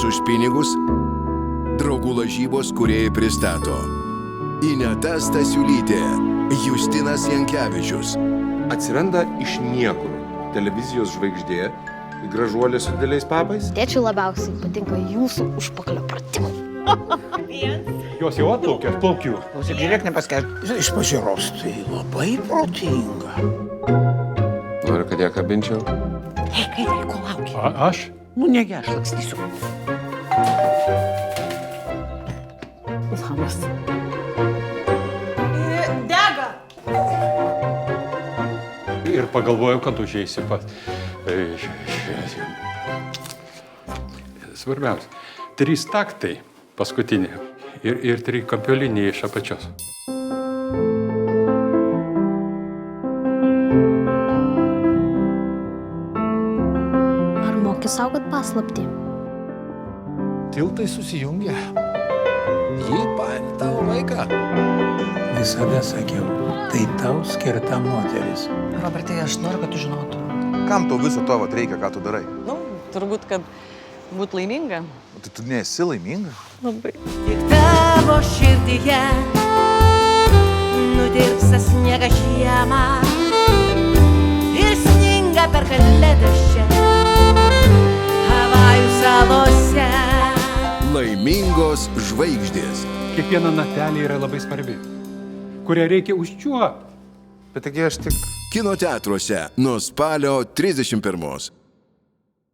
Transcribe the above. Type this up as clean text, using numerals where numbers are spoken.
Žaidimas už pinigus. Draugų lažybos kūrėjai pristato Ineta Stasiulytė, Justinas Jankevičius. Atsiranda iš niekur televizijos žvaigždė, gražuolė su dideliais papais. Tėčiui labiausiai patinka jūsų užpakalio pratimai. Jos jau atplaukė, aš plaukiu. Žiūrėk, nepaskelbti. Iš pažiūros tai labai protinga. Noriu, kad ją kabinčiau. Ei, kaitėlį, ko lauki? Aš? Nu, negi aš lakstysiu. Labas. Dega! Ir pagalvojau, kad užeisi pas... Svarbiausia, 3 taktai paskutinė ir 3 kampioliniai iš apačios. Ar moki saugot paslaptį? Tiltai susijungia. Jį paėmė tavo vaiką. Visada sakiau, tai tau skirta moteris. Robertai, aš noriu, kad tu žinotum. Kam tau viso to reikia, ką tu darai? Nu, turbūt, kad būt laiminga. Tai tu nesi laiminga? Labai. Tik tavo širdyje nutirpsta sniegas žiemą ir sninga per kalėdas čia Havajų salose. Laimingos žvaigždės. Kiekviena natelė yra labai svarbi, kurią reikia užčiuopti. Bet taigi aš tik... Kino teatruose nuo spalio 31.